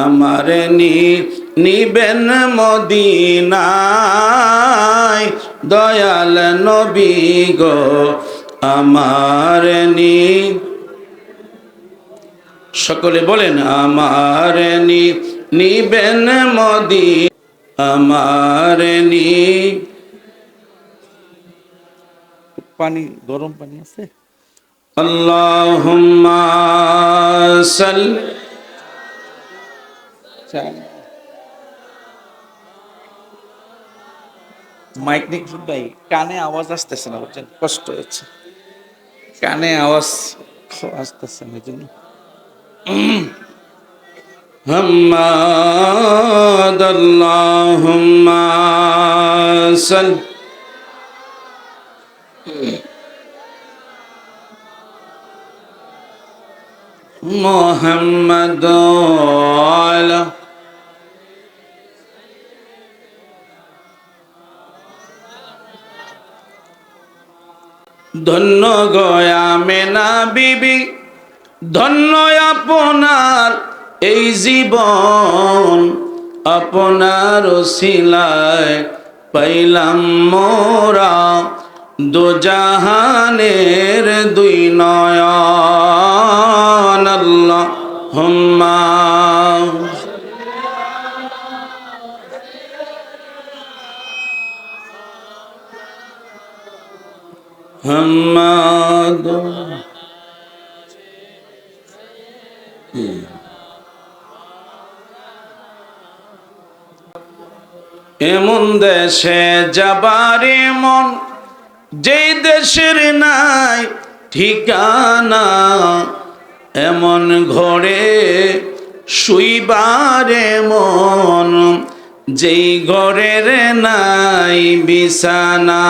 আমার নিবেন মদিনায় দয়াল নবী গো আমার সকলে বলেন আমার নিবেন আমার পানি গরম পানি আছে আল্লাহুম্মা মাইক নিক ভাই কানে আওয়াজ আসতেছে না বুঝছেন কষ্ট হচ্ছে কানে আওয়াজ আসতেছে না জন্য হাম্মাদ আল্লাহুম্মা সাল মুহাম্মাদ আলা ধন্য গয়া মেনা বিবি ধন্য আপনার এই জীবন আপনার ওসিলায় পাইলাম মোরা দোজাহানের দুই নয়ন আল্লাহুম্মা হাম্মাদ এমন দেশে যাবার মন যেই দেশের নাই ঠিকানা এমন ঘরে শুইবারে মন যেই ঘরের নাই বিছানা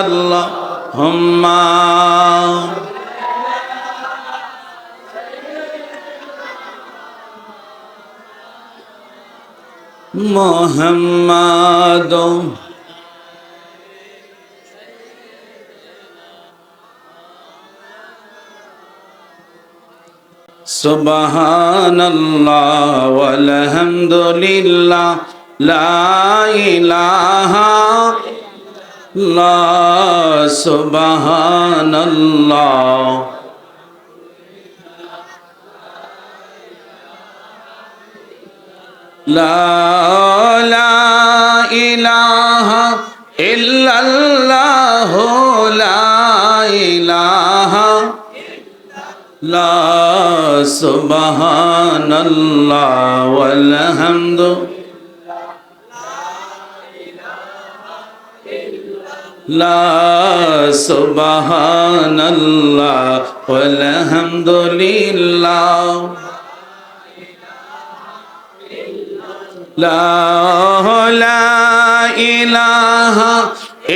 আল্লাহুম্মা মুহাম্মাদ সুবহানাল্লাহ ওয়াল হামদুলিল্লাহ লা ইলাহা ইল্লাল্লাহ সুবহানাল্লাহ লা ইলাহা ইল্লাল্লাহ লা ইলাহা লা সুবহানাল্লাহ ওয়াল হামদু লা সুবহানাল্লাহ ওয়াল হামদুলিল্লাহ লা ইলাহা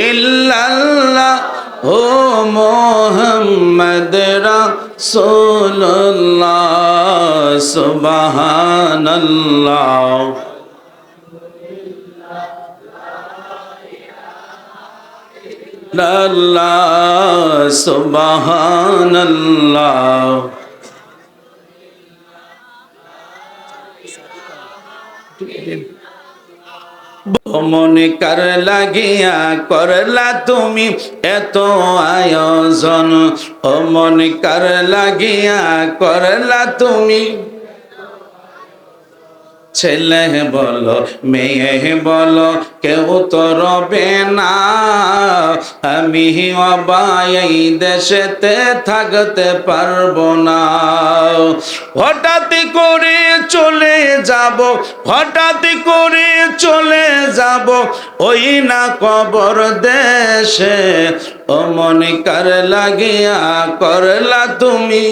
ইল্লাল্লাহ ও মুহাম্মদ রাসূলুল্লাহ সুবহানাল্লাহ লা সুবহানাল্লাহ মনে কার লাগিয়া করলা তুমি এত আয়োজন ও মনে কার লাগিয়া করলা তুমি ছেলে বলো মেয়ে বলো কেউ তো রবে না আমি অবাই দেশেতে থাকতে পারবো না হঠাৎ করে চলে যাব হঠাৎ করে চলে যাব ওই না কবর দেশে ও মনে কার লাগিয়া করলা তুমি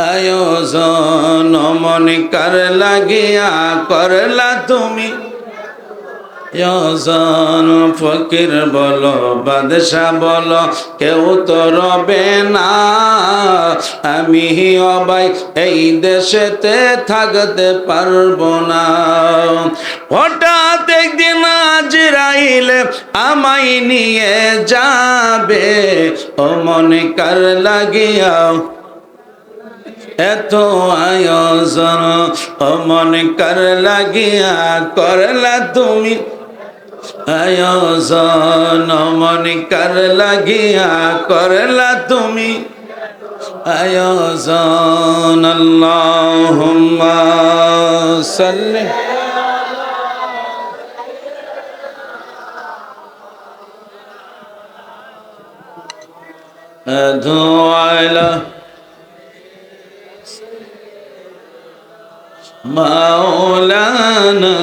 আয়োজন মনে কার লাগিয়া করলা তুমি আয়োজন ফকির বলো বাদশাহ বলো কেউ তো রবে না আমি অবাই এই দেশেতে থাকতে পারবো না হঠাৎ একদিন আজরাইল আমায় নিয়ে যাবে ও মনে কার লাগিয়া এত আয়োজন ও মন কার লাগিয়া করলা তুমি আয়োজন ও মন কার লাগিয়া করলা তুমি আয়োজন আল্লাহুম্মা সাল্লি আলা মাওলানা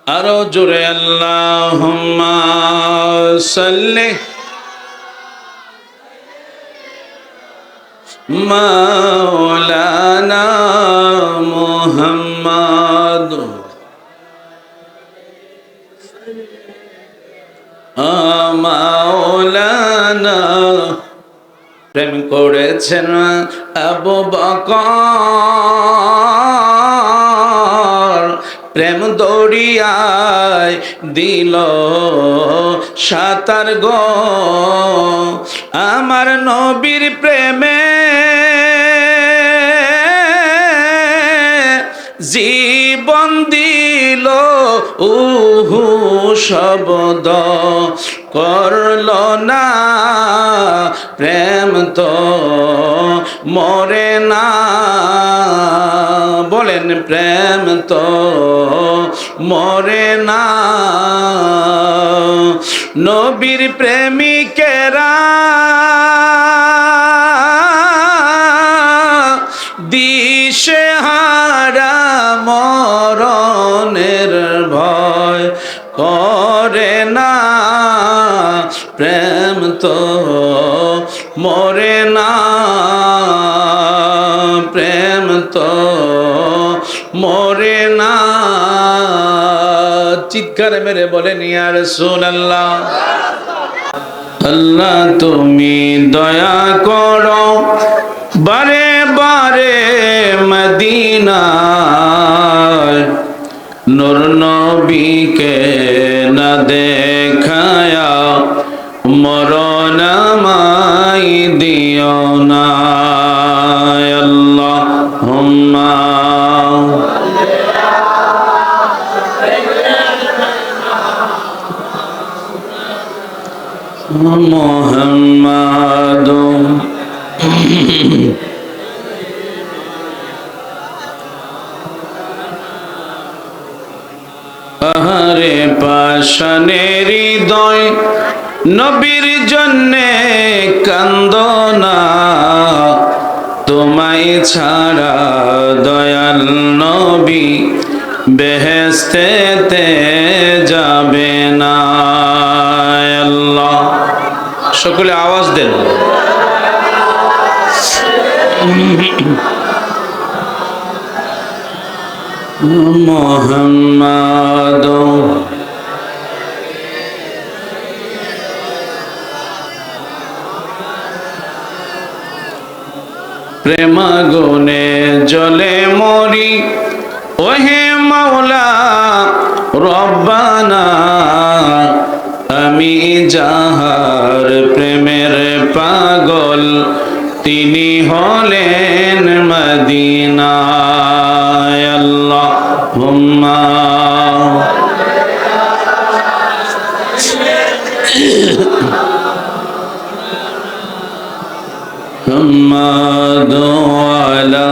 আরো জোরে আল্লাহুম্মা সাল্লি মাওলানা মুহাম্মদ মাওলানা প্রেম করেছেন আবু বকর প্রেম দরিয়ায় দিল সাঁতার গো আমার নবীর প্রেমে জীবন দিল উহু শব্দ করল না প্রেম তো মরে না বলেন প্রেম তো মরে না নবীর প্রেমিকেরা দিশেহারা মরণের ভয় করে না প্রেম তো মরে না প্রেম তো মরে না চিৎকার মেরে বলেন ইয়া রাসূলুল্লাহ আল্লাহ তুমি দয়া করো বারে বারে মদিনায় নূর নবীকে না দেখায়া মরণ আমায় দিও না আল্লাহুম্মা মুহাম্মাদ আহারে পাষাণের হৃদয় নবীর জন্যে কান্দনা তোমায় ছাড়া দয়াল নবী বেহেশতেতে যাবে না আল্লাহ সকলে আওয়াজ দেন মুহাম্মাদ প্রেমাগুনে জ্বলে মরি ওহে মাওলা রব্বানা আমি যাহার প্রেমের পাগল তিনি হলেন মদিনায় আল্লাহুম্মা মুহাম্মাদ আলা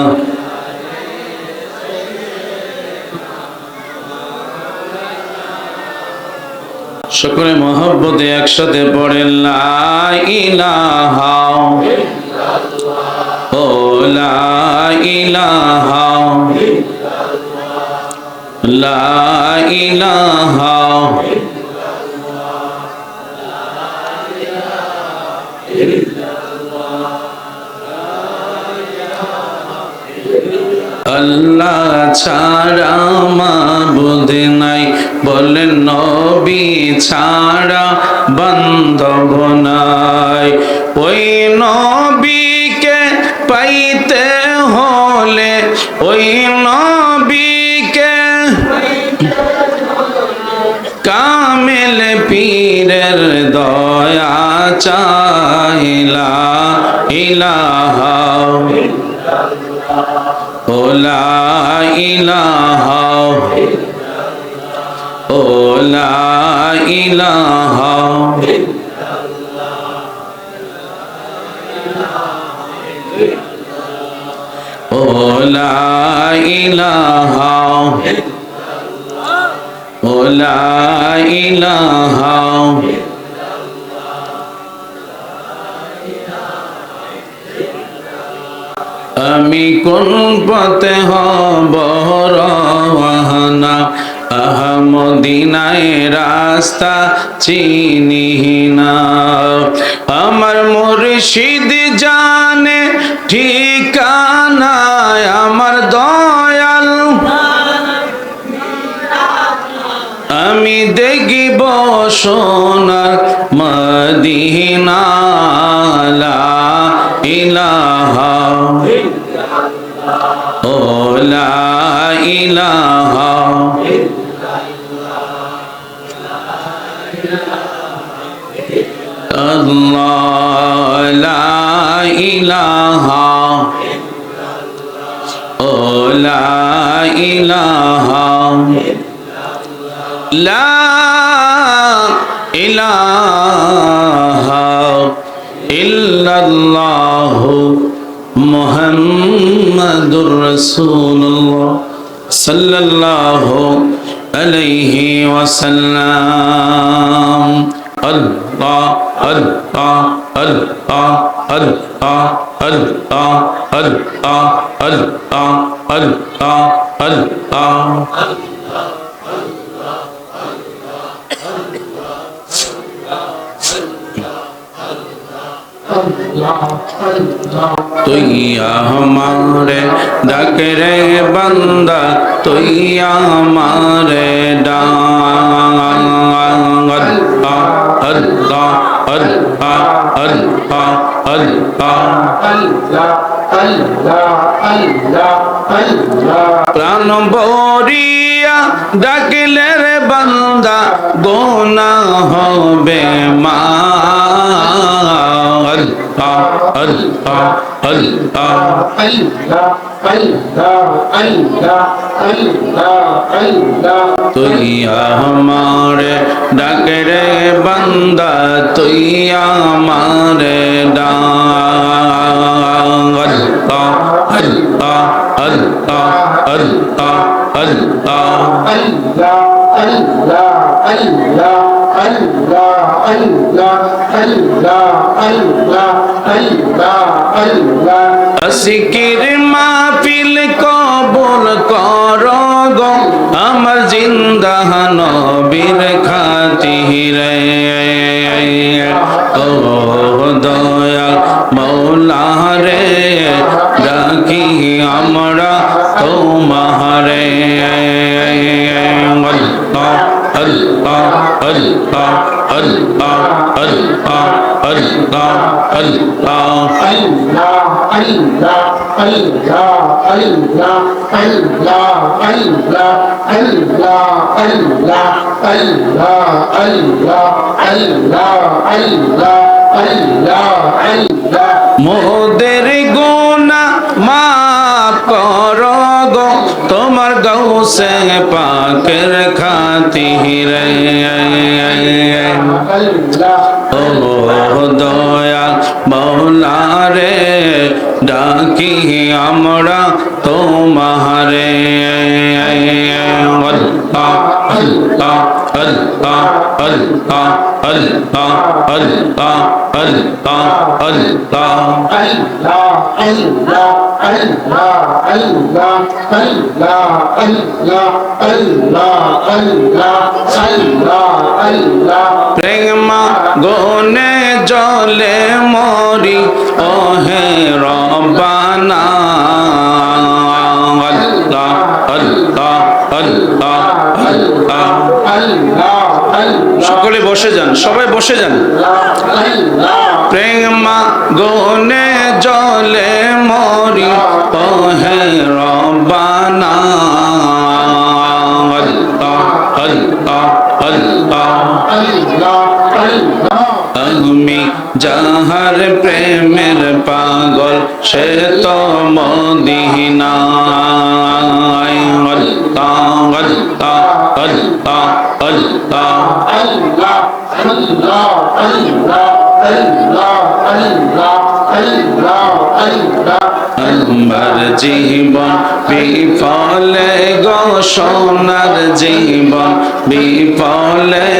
সকলে মহব্বতে একসাথে পড়েন লা ইলাহা ও লা ইলাহা লা ইলাহা আল্লাহ ছাড়া মাবুদ নাই বলেন নবী ছাড়া বান্ধব নাই ওই নবীকে পাইতে হলে ওই নবীকে কামেল পীরের দয়া চাইলা ইলাহা ও লা ইলাহা ও লা ইলাহা ও লা ইলাহা ও লা ইলাহা আমি কোন পথে হব রওয়ানা আহমদিনায় রাস্তা চিনি না আমার মুর্শিদ জানে ঠিকানা আমার দয়াল আমি দেখিব সোনার মদিনা লা ইলাহা ও লা ইলাহা আল্লাহ লা ইলাহা ও লা ইলাহা লা ইলাহা ইল্লাল্লাহু মুহাম্মাদুর রাসূলুল্লাহ সাল্লাল্লাহু আলাইহি ওয়াসাল্লাম আল্লাহ আল্লাহ আল্লাহ আল্লাহ আল্লাহ আল্লাহ আল্লাহ আল্লাহ আল্লাহ তুই আমারে ডাক রে বান্দা তুই আমারে ডাক আল্লাহ আল্লাহ আল্লাহ আল্লাহ প্রাণ ভরিয়া ডাকলে রে বান্দা গুনাহ হবে মা আল্লাহ আল্লাহ আল্লাহ তুই আমারে ডাক রে বান্দা তুই আমারে ডাক আল্লাহ আল্লাহ আল্লাহ আল্লাহ আসিকির মাহফিল কবুল কর গো আমার জিন্দা নবীর খাতিরে ও দয়াল মৌলা রে ডাকি আমরা তোমারে আল্লাহ আল্লাহ আল্লাহ আল্লাহ আল্লাহ আল্লাহ আল্লাহ মোদের গুনাহ মাফ করো গো তোমার গৌসে পাকের খাতিরে ও দয়া মৌলা রে ডাকি আমরা তোমারে আল্লাহ আল্লাহ আল্লাহ আল্লাহ আল্লাহ আল্লাহ আল্লাহ আল্লাহ প্রেমা গনে জলে মরি ওহে রব্বানা আল্লাহ আল্লাহ আল্লাহ আল্লাহ সকলে বসে যান সবাই বসে যান প্রেমা গনে জলে মরি ওহে রব্বানা আল্লাহ আল্লাহ আল্লাহ আমি যাহার প্রেমের পাগল সে তো মদিনায় আল্লাহ আল্লাহ আল্লাহ আল্লাহ আল্লাহ আল্লাহ আল্লাহ আল্লাহ আল্লাহ আল্লাহ আল্লাহ আমার জীবন বিফলে গো সোনার জীবন বিফলে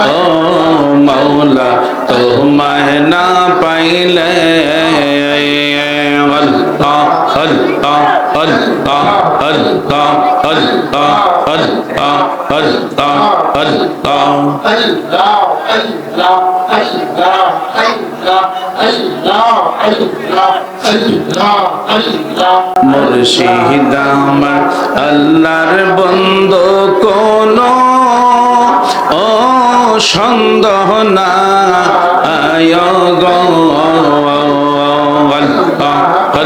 ও মৌলা তোমায় না পাইলে আল্লাহ আল্লাহ আল্লাহ আল্লাহ আল্লাহ আল্লাহ আল্লাহ আল্লাহ আল্লাহ আল্লাহ আল্লাহ আল্লাহ আল্লাহ আল্লাহ আল্লাহ আল্লাহ মুর্শিদ আমার আল্লাহর বন্ধু কোনো ও সন্দেহ না আয় গো আল্লাহ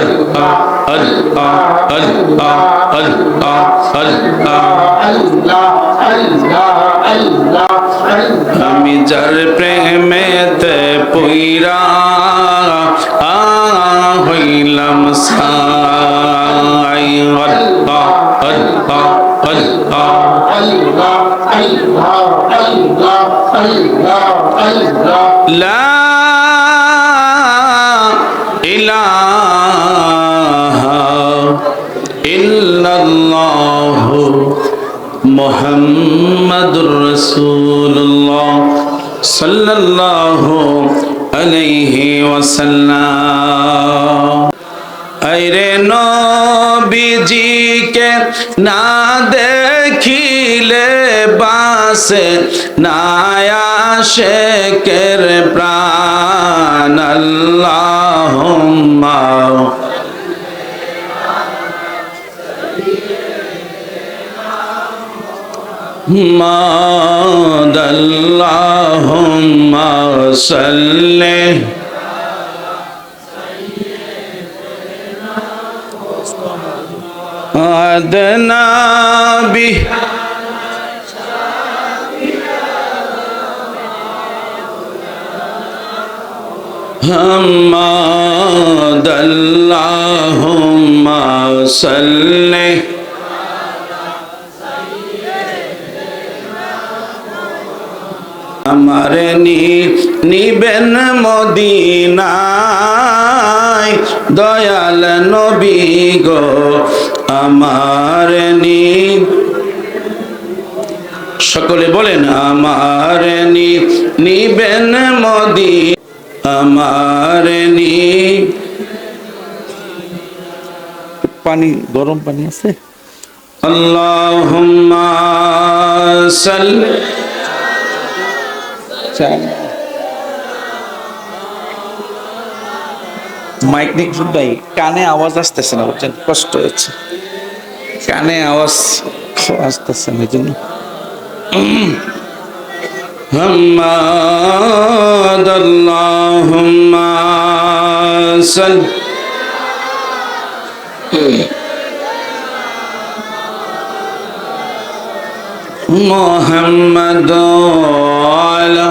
আল্লাহ আল্লাহ আল্লাহ আল্লাহ আল্লাহ আল্লাহ আল্লাহ আল্লাহ আমি যার প্রেমেতে পইরা হইলাম সাই আল্লাহ আল্লাহ আল্লাহ আল্লাহ আল্লাহ আল্লাহ আল্লাহ আল্লাহ লা ইলাহা ইল্লাল্লাহু মুহাম্মাদুর রাসূলুল্লাহ সাল্লাল্লাহু আলাইহি ওয়াসাল্লাম আইরে নবীজিকে না দেখিলে বাসে না আশিকের প্রাণ আল্লাহুম্মা محمد اللهم صل أدنى به محمد اللهم صل আমার নিবেন মদিনায় দয়াল নবী গো আমার সকলে বলেন আমার নিবেন মদি আমার পানি গরম পানি আছে আল্লাহুম্মা সাল্লি মাইক নিক ভাই কানে আওয়াজ আসতেছে না বুঝছেন কষ্ট হচ্ছে কানে আওয়াজ আসতেছে না এই জন্য হাম্মাদ আল্লাহুম্মা সাল্লি মুহাম্মাদ আলা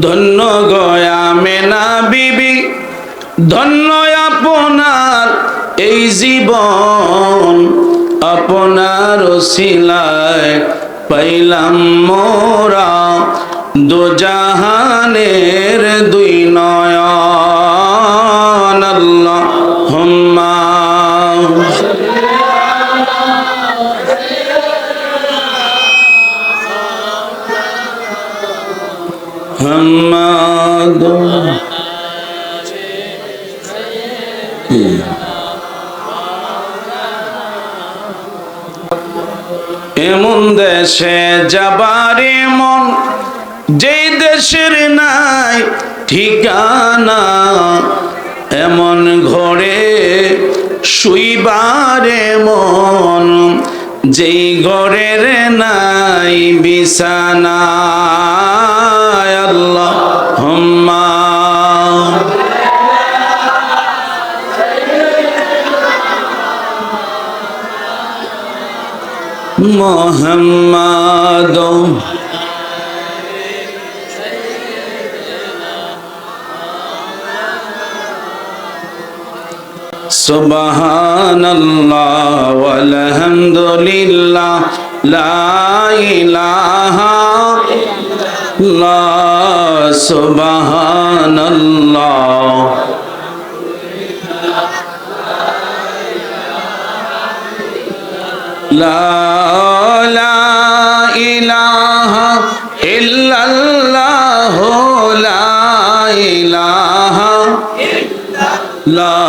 ধন্য গয়া মেনা বিবি ধন্য আপনার এই জীবন আপনার ওসিলায় পাইলাম মোরা দোজাহানের দুই নয়ন আল্লাহুম্মা মুহাম্মাদ এমন দেশে যাবারে মন যেই দেশের নাই ঠিকানা এমন ঘরে শুইবারে মন যেই ঘরের নাই বিছানা আল্লাহুম্মা মুহাম্মাদ সুবহানাল্লাহ ওয়ালহামদুলিল্লাহ লা ইলাহা ইল্লাল্লাহ সুবহানাল্লাহ লা ইলাহা ইল্লাল্লাহ লা ইলাহা ইল্লাল্লাহ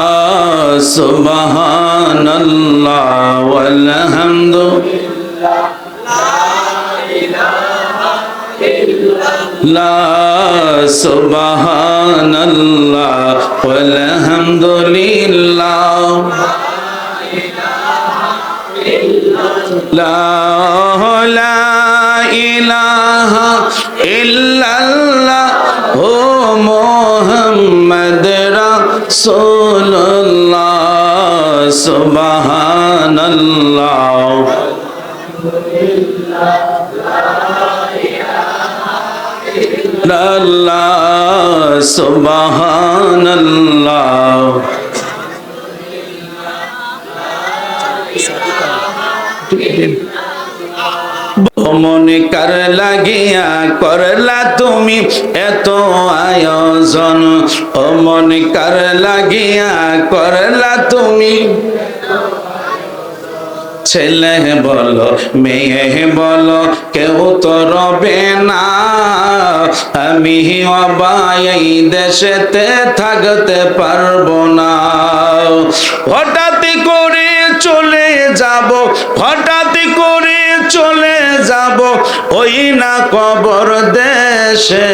সুবহানাল্লাহ ওয়ালহামদুলিল্লাহ সুবহানাল্লাহ ওয়ালহামদুলিল্লাহ লা ইলাহা ইল্লাল্লাহ মুহাম্মদ রাসূলুল্লাহ সুবহানাল্লাহ সুবহানাল্লাহ মনে কার লাগিয়া করলা তুমি এত আয়োজন, ও মনে কার লাগিয়া করলা তুমি, ছেলে বলো মেয়ে বলো কেউ তো রবে না, আমি অবাই এই দেশেতে থাকতে পারবো না। হঠাৎ করে চলে যাব, হঠাৎ করে চলে যাব ওই না কবর দেশে,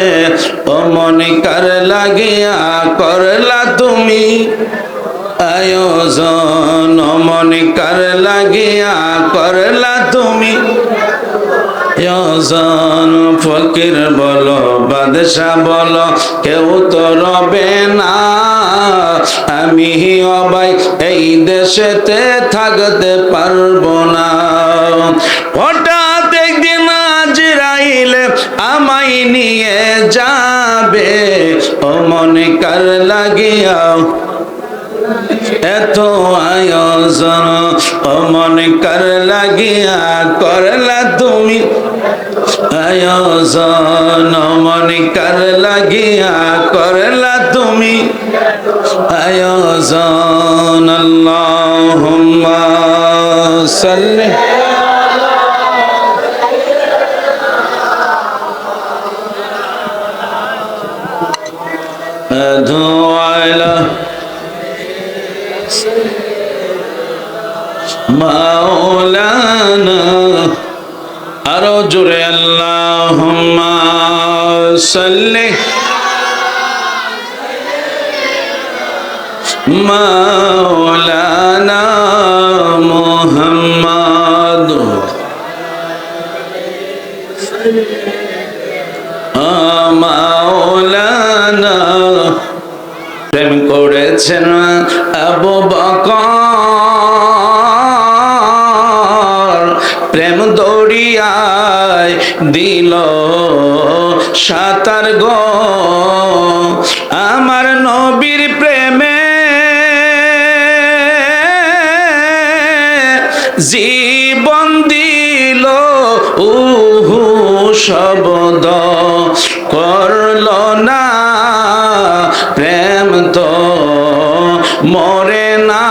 ও মনে কার লাগিয়া করলা তুমি আয়োজন, ও মনে কার লাগিয়া করলা তুমি আয়োজন। ফকির বলো বাদশা বলো কেউ তো রবে না, আমি অবাই এই দেশেতে থাকতে পারবো না। হঠাৎ একদিন আজরাইলে আমায় নিয়ে যাবে, ও মনে কার লাগিয়া এত আয়োজন, ও মনে কার লাগিয়া করলা তুমি আয়োজন, ও মনে কার লাগিয়া করলা তুমি আয়োজন। আল্লাহুম্মা সাল্লি আলা মাওলানা, আরো জোরে আল্লাহুম্মা সাল্লি মাওলানা মুহাম্মদ মাওলানা। প্রেম করেছেন আবু বকর, প্রেম দরিয়ায় দিল সাঁতার গো, আমার নবীর প্রেমে জীবন দিল উহু শব্দ করল না, প্রেম তো মরে না,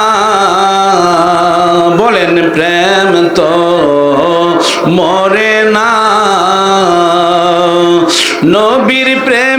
বলেন প্রেম তো মরে না। নবীর প্রেম